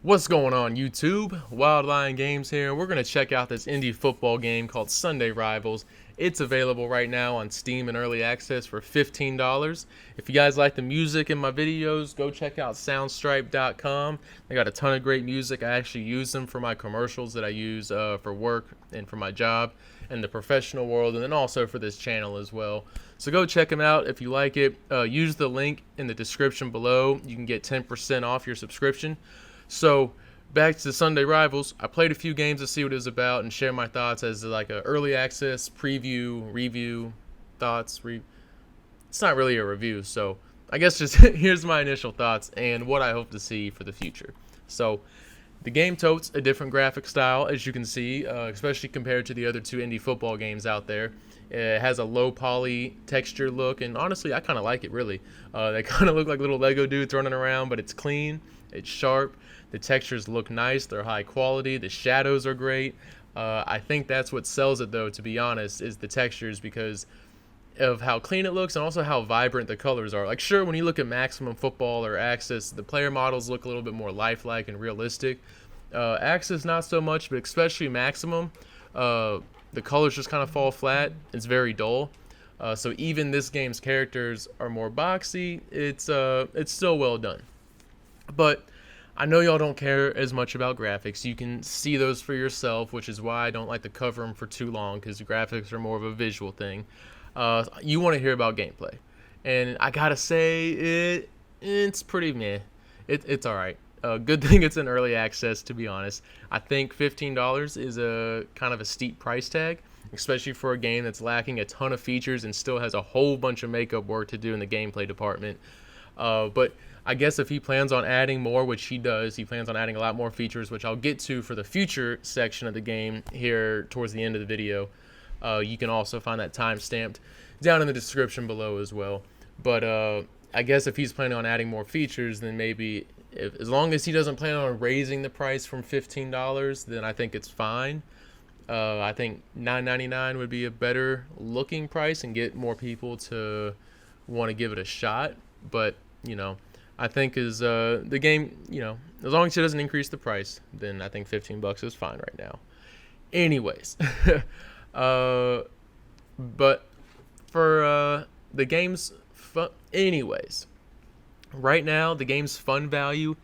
What's going on, YouTube? Wild Lion Games here. We're going to check out this indie football game called Sunday Rivals. It's available right now on Steam in early access for $15. If you guys like the music in my videos, go check out soundstripe.com. They got a ton of great music. I actually use them for my commercials that I use for work and for my job in the professional world, and then also for this channel as well. So go check them out if you like it. Use the link in the description below. You can get 10% off your subscription. So back to the Sunday Rivals. I played a few games to see what it was about and share my thoughts as like a early access preview, review, thoughts. It's not really a review, so I guess just here's my initial thoughts and what I hope to see for the future. So the game totes a different graphic style, as you can see, especially compared to the other two indie football games out there. It has a low poly texture look, and honestly, I kind of like it, really. They kind of look like little Lego dudes running around, but it's clean, it's sharp, the textures look nice, they're high quality, the shadows are great. I think that's what sells it, though, to be honest, is the textures, because of how clean it looks and also how vibrant the colors are. Like, sure, when you look at Maximum Football or Axis, the player models look a little bit more lifelike and realistic. Axis, not so much, but especially Maximum, the colors just kind of fall flat. It's very dull. So even this game's characters are more boxy. It's still well done. But I know y'all don't care as much about graphics. You can see those for yourself, which is why I don't like to cover them for too long, because graphics are more of a visual thing. You want to hear about gameplay, and I gotta say it's pretty meh. It's all right. Good thing it's in early access, to be honest. I think $15 is a kind of a steep price tag, especially for a game that's lacking a ton of features and still has a whole bunch of makeup work to do in the gameplay department. But I guess if he plans on adding more, which he does, he plans on adding a lot more features, which I'll get to for the future section of the game here towards the end of the video. You can also find that time stamped down in the description below as well. But I guess if he's planning on adding more features, then maybe as long as he doesn't plan on raising the price from $15, then I think it's fine. I think $9.99 would be a better looking price and get more people to want to give it a shot. But, you know, I think is the game, you know, as long as it doesn't increase the price, then I think $15 is fine right now. Anyways, but for the game's anyways, right now the game's fun value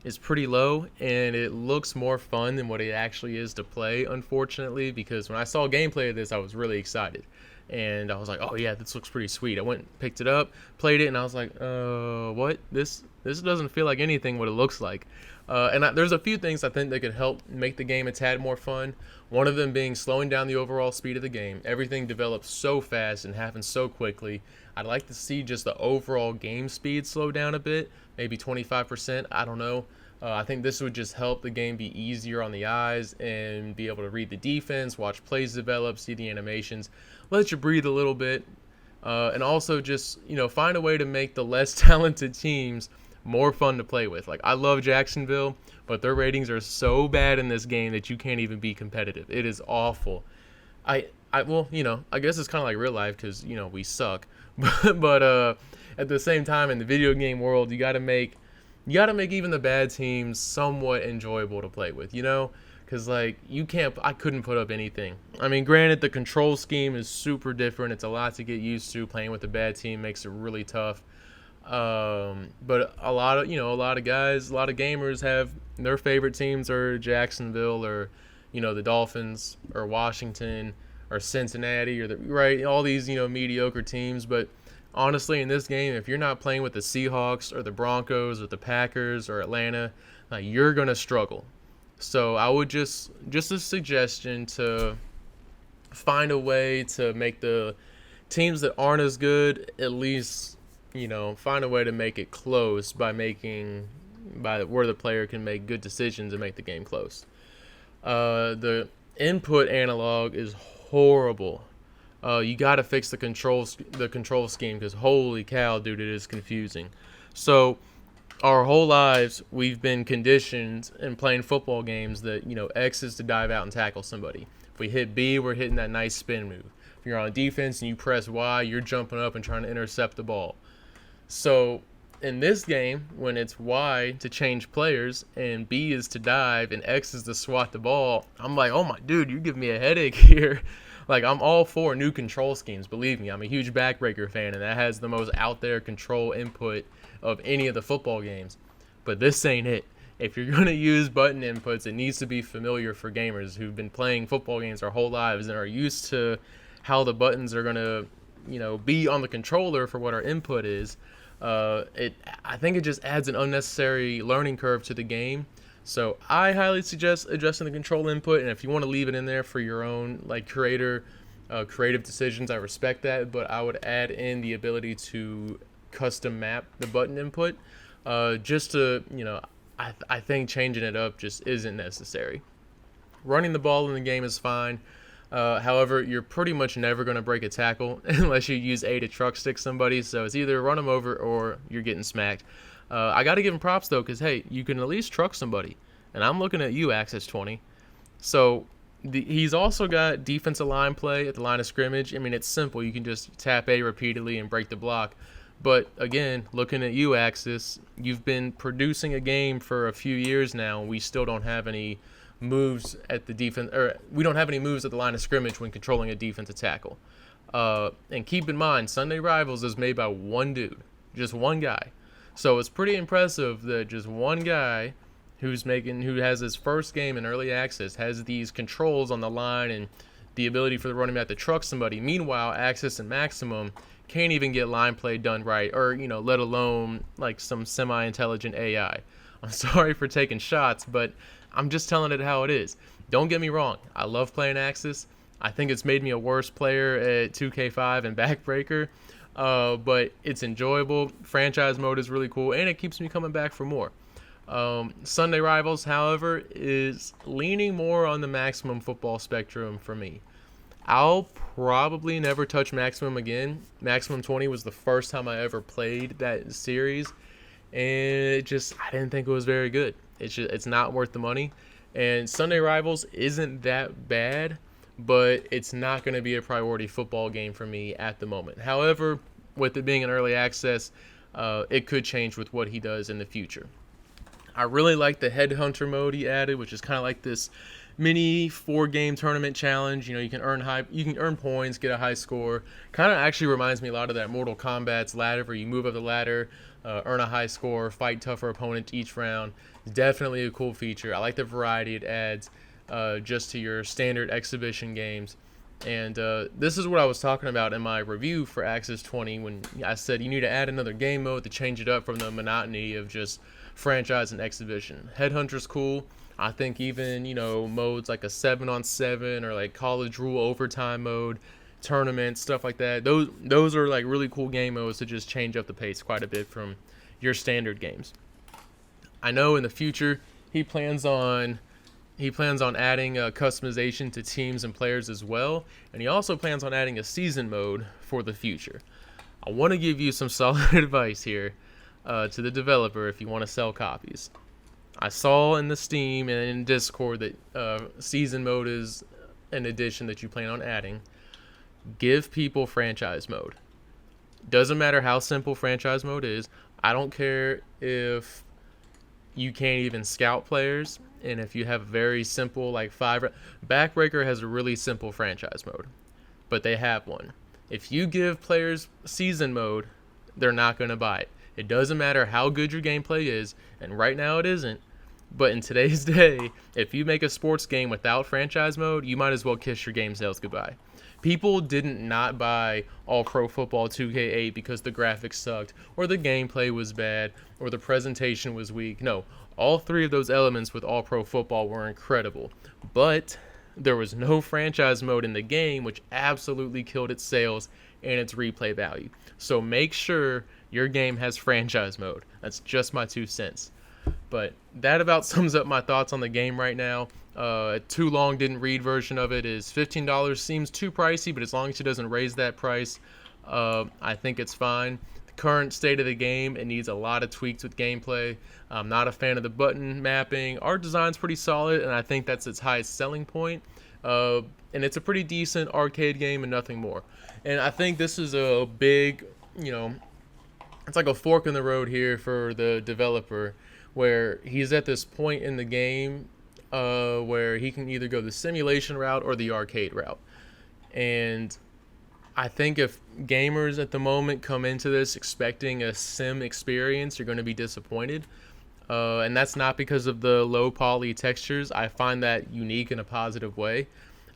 is pretty low, and it looks more fun than what it actually is to play, unfortunately, because when I saw gameplay of this, I was really excited. And I was like, oh yeah, this looks pretty sweet. I went and picked it up, played it, and I was like, what? This doesn't feel like anything what it looks like. There's a few things I think that could help make the game a tad more fun. One of them being slowing down the overall speed of the game. Everything develops so fast and happens so quickly. I'd like to see just the overall game speed slow down a bit, maybe 25%, I don't know. I think this would just help the game be easier on the eyes and be able to read the defense, watch plays develop, see the animations, let you breathe a little bit, and also just, you know, find a way to make the less talented teams more fun to play with. Like, I love Jacksonville, but their ratings are so bad in this game that you can't even be competitive. It is awful. Well, you know, I guess it's kind of like real life because, you know, we suck. But at the same time, in the video game world, you got to make even the bad teams somewhat enjoyable to play with, you know? Because, like, I couldn't put up anything. I mean, granted, the control scheme is super different. It's a lot to get used to. Playing with a bad team makes it really tough. But a lot of guys, a lot of gamers have their favorite teams are Jacksonville or, you know, the Dolphins or Washington or Cincinnati or all these, you know, mediocre teams. But honestly, in this game, if you're not playing with the Seahawks or the Broncos or the Packers or Atlanta, you're going to struggle. So I would just a suggestion to find a way to make the teams that aren't as good, at least, you know, find a way to make it close by where the player can make good decisions and make the game close. The input analog is horrible. You got to fix the control scheme, because holy cow, dude, it is confusing. So our whole lives we've been conditioned in playing football games that, you know, X is to dive out and tackle somebody. If we hit B, we're hitting that nice spin move. If you're on defense and you press Y, you're jumping up and trying to intercept the ball. So in this game, when it's Y to change players and B is to dive and X is to swat the ball, I'm like, oh my dude, you give me a headache here. Like, I'm all for new control schemes. Believe me, I'm a huge backbreaker fan, and that has the most out there control input of any of the football games. But this ain't it. If you're going to use button inputs, it needs to be familiar for gamers who've been playing football games their whole lives and are used to how the buttons are going to, be on the controller for what our input is. I think it just adds an unnecessary learning curve to the game. So I highly suggest adjusting the control input, and if you want to leave it in there for your own creative decisions, I respect that. But I would add in the ability to custom map the button input, just to I think changing it up just isn't necessary. Running the ball in the game is fine. However, you're pretty much never going to break a tackle unless you use A to truck stick somebody. So it's either run them over or you're getting smacked. I got to give him props, though, because, hey, you can at least truck somebody. And I'm looking at you, Access 20. So he's also got defensive line play at the line of scrimmage. I mean, it's simple. You can just tap A repeatedly and break the block. But, again, looking at you, Axis, you've been producing a game for a few years now, and we still don't have any moves at the defense, or we don't have any moves at the line of scrimmage when controlling a defensive tackle. And keep in mind, Sunday Rivals is made by one dude, just one guy. So it's pretty impressive that just one guy who has his first game in early access has these controls on the line and the ability for the running back to truck somebody. Meanwhile, Access and Maximum can't even get line play done right, or let alone like some semi-intelligent AI. I'm sorry for taking shots, but I'm just telling it how it is. Don't get me wrong. I love playing Axis. I think it's made me a worse player at 2K5 and Backbreaker, but it's enjoyable. Franchise mode is really cool, and it keeps me coming back for more. Sunday Rivals, however, is leaning more on the Maximum football spectrum for me. I'll probably never touch Maximum again. Maximum 20 was the first time I ever played that series, and I didn't think it was very good. It's not worth the money. And Sunday Rivals isn't that bad, but it's not going to be a priority football game for me at the moment. However, with it being an early access, it could change with what he does in the future. I really like the Headhunter mode he added, which is kind of like this mini 4-game tournament challenge. You can earn points, get a high score. Kind of actually reminds me a lot of that Mortal Kombat's ladder, where you move up the ladder, earn a high score, fight tougher opponents each round. Definitely a cool feature. I like the variety it adds just to your standard exhibition games. And this is what I was talking about in my review for Axis 20 when I said you need to add another game mode to change it up from the monotony of just franchise and exhibition. Headhunter's cool. I think even, modes like a 7-on-7 or like college rule overtime mode, tournaments, stuff like that. Those are like really cool game modes to just change up the pace quite a bit from your standard games. I know in the future he plans on adding customization to teams and players as well, and he also plans on adding a season mode for the future. I want to give you some solid advice here to the developer if you want to sell copies. I saw in the Steam and in Discord that season mode is an addition that you plan on adding. Give people franchise mode. Doesn't matter how simple franchise mode is. I don't care if you can't even scout players, and if you have very simple like 5. Backbreaker has a really simple franchise mode, but they have one. If you give players season mode, they're not going to buy it. It doesn't matter how good your gameplay is, and right now it isn't. But in today's day, if you make a sports game without franchise mode, you might as well kiss your game sales goodbye. People didn't not buy All Pro Football 2K8 because the graphics sucked, or the gameplay was bad, or the presentation was weak. No, all 3 of those elements with All Pro Football were incredible. But there was no franchise mode in the game, which absolutely killed its sales and its replay value. So make sure your game has franchise mode. That's just my 2 cents. But that about sums up my thoughts on the game right now. Too long didn't read version of it is $15. Seems too pricey, but as long as it doesn't raise that price, I think it's fine. The current state of the game, it needs a lot of tweaks with gameplay. I'm not a fan of the button mapping. Art design's pretty solid, and I think that's its highest selling point. And it's a pretty decent arcade game and nothing more. And I think this is a big, it's like a fork in the road here for the developer, where he's at this point in the game where he can either go the simulation route or the arcade route. And I think if gamers at the moment come into this expecting a sim experience, you're going to be disappointed. And that's not because of the low poly textures. I find that unique in a positive way.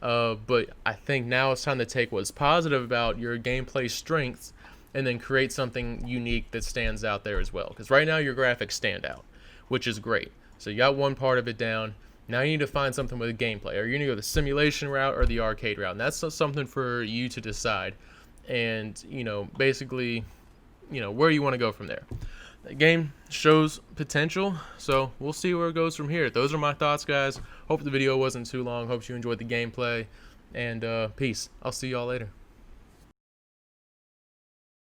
But I think now it's time to take what's positive about your gameplay strengths and then create something unique that stands out there as well. Because right now your graphics stand out, which is great. So you got one part of it down. Now you need to find something with gameplay. Are you going to go the simulation route or the arcade route? And that's something for you to decide. And, basically, where you want to go from there. The game shows potential, so we'll see where it goes from here. Those are my thoughts, guys. Hope the video wasn't too long. Hope you enjoyed the gameplay. And peace. I'll see y'all later.